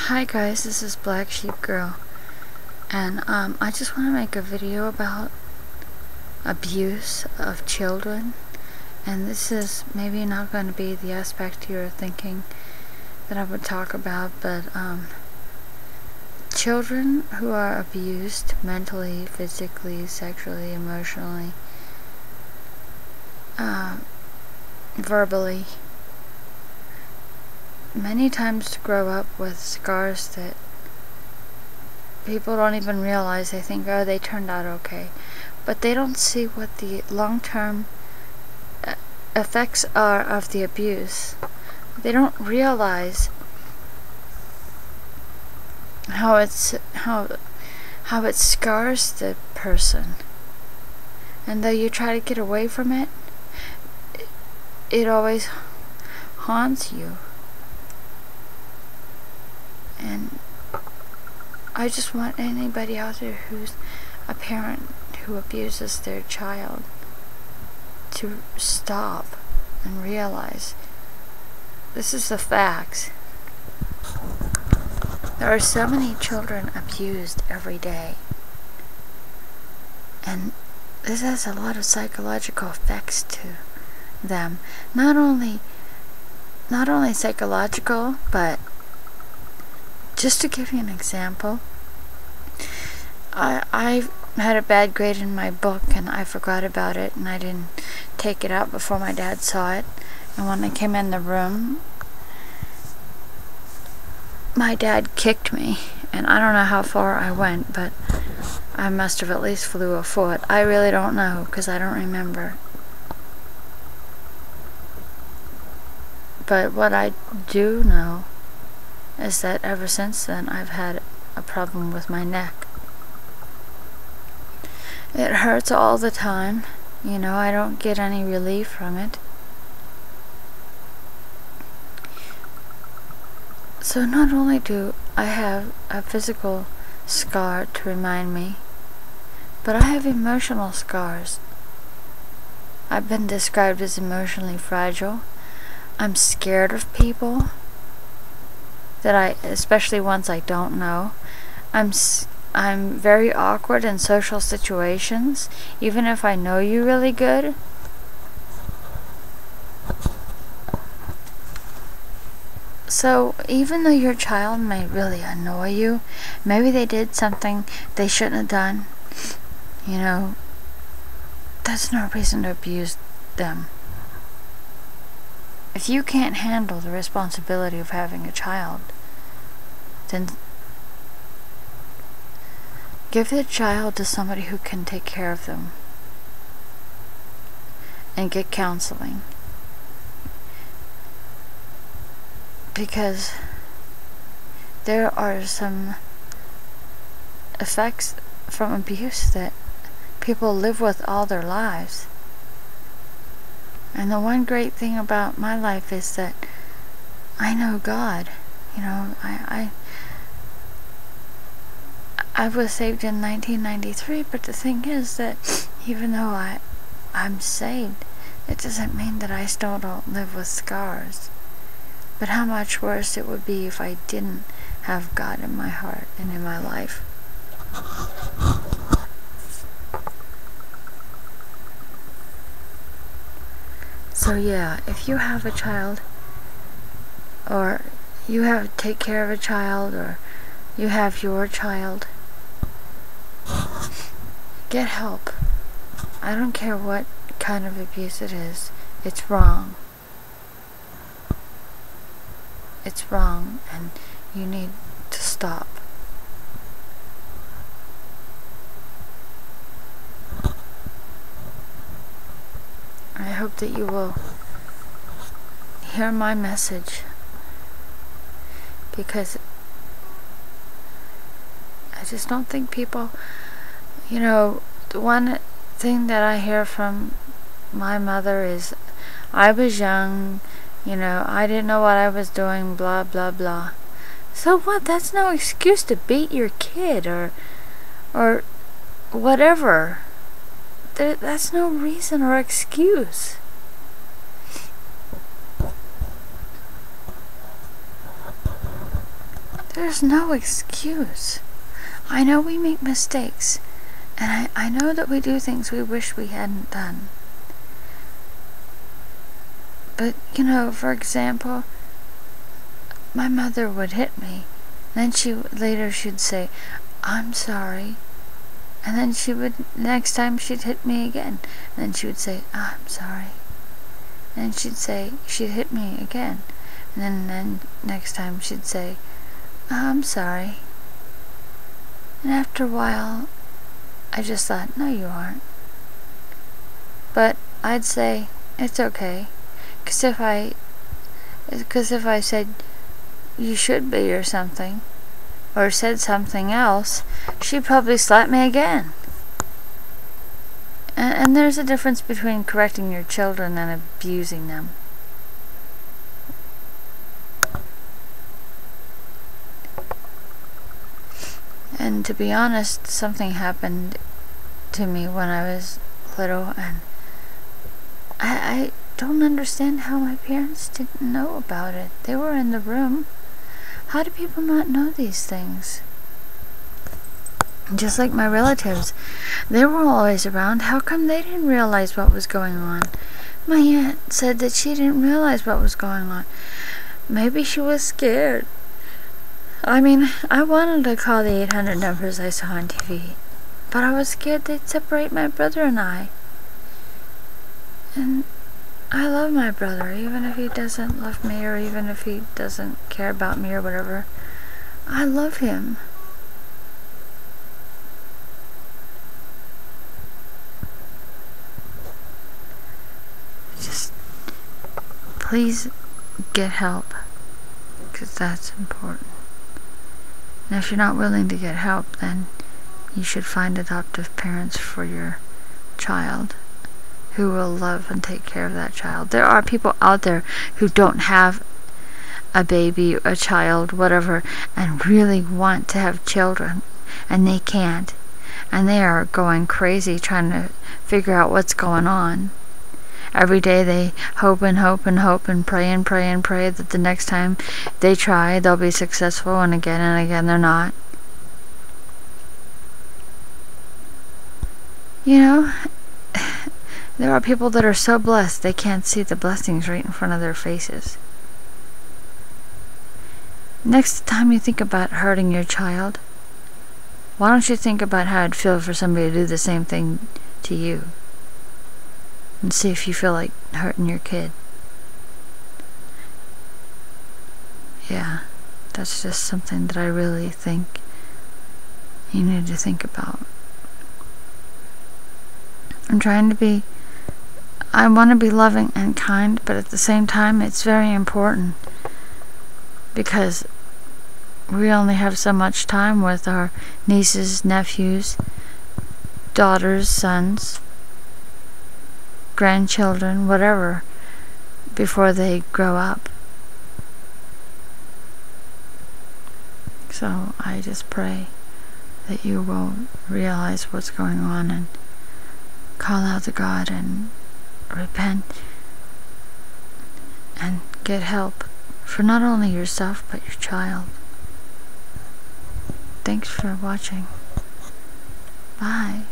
Hi guys, this is blacksheepgirl, and I just want to make a video about abuse of children. And this is maybe not going to be the aspect you're thinking that I would talk about, but children who are abused mentally, physically, sexually, emotionally, verbally, many times grow up with scars that people don't even realize. They think, oh, they turned out okay, but they don't see what the long-term effects are of the abuse. They don't realize how it scars the person, and though you try to get away from it, it always haunts you. And I just want anybody out there who's a parent who abuses their child to stop and realize this is the facts. There are so many children abused every day, and this has a lot of psychological effects to them. Not only psychological, but just to give you an example, I had a bad grade in my book and I forgot about it, and I didn't take it out before my dad saw it. And when I came in the room, my dad kicked me, and I don't know how far I went, but I must have at least flew a foot. I really don't know, because I don't remember. But what I do know is that ever since then I've had a problem with my neck. It hurts all the time. You know, I don't get any relief from it. So not only do I have a physical scar to remind me, but I have emotional scars. I've been described as emotionally fragile. I'm scared of people, especially ones I don't know. I'm very awkward in social situations, even if I know you really good. So even though your child may really annoy you, maybe they did something they shouldn't have done, you know, that's no reason to abuse them. If you can't handle the responsibility of having a child, then give the child to somebody who can take care of them and get counseling. Because there are some effects from abuse that people live with all their lives. And the one great thing about my life is that I know God. You know, I was saved in 1993, but the thing is that even though I'm saved, it doesn't mean that I still don't live with scars. But how much worse it would be if I didn't have God in my heart and in my life. So yeah, if you have a child, or you have to take care of a child, or you have your child, get help. I don't care what kind of abuse it is. It's wrong. It's wrong, and you need to stop. I hope that you will hear my message, because I just don't think people, you know, the one thing that I hear from my mother is, I was young, you know, I didn't know what I was doing, blah, blah, blah. So what? That's no excuse to beat your kid or whatever. That's no reason or excuse. there's no excuse. I know we make mistakes, and I know that we do things we wish we hadn't done. But, you know, for example, my mother would hit me, and then she'd say, "I'm sorry." And then next time she'd hit me again, and then she would say, "I'm sorry." And she'd hit me again, and then next time she'd say, "I'm sorry." And after a while, I just thought, no, you aren't. But I'd say, it's okay. Because if I said, you should be or something, or said something else, she'd probably slap me again. And there's a difference between correcting your children and abusing them. And to be honest, something happened to me when I was little, and I don't understand how my parents didn't know about it. They were in the room. How do people not know these things? Just like my relatives, they were always around. How come they didn't realize what was going on? My aunt said that she didn't realize what was going on. Maybe she was scared. I mean, I wanted to call the 800 numbers I saw on TV, but I was scared they'd separate my brother and I. And I love my brother, even if he doesn't love me, or even if he doesn't care about me or whatever. I love him. Just please get help, because that's important. And if you're not willing to get help, then you should find adoptive parents for your child who will love and take care of that child. There are people out there who don't have a baby, a child, whatever, and really want to have children, and they can't. And they are going crazy trying to figure out what's going on. Every day they hope and hope and hope and pray and pray and pray that the next time they try, they'll be successful, and again they're not. You know, there are people that are so blessed they can't see the blessings right in front of their faces. Next time you think about hurting your child, why don't you think about how it'd feel for somebody to do the same thing to you? And see if you feel like hurting your kid. Yeah, that's just something that I really think you need to think about. I want to be loving and kind, but at the same time, it's very important, because we only have so much time with our nieces, nephews, daughters, sons, grandchildren, whatever, before they grow up. So I just pray that you will realize what's going on and call out to God and repent and get help for not only yourself but your child. Thanks for watching. Bye.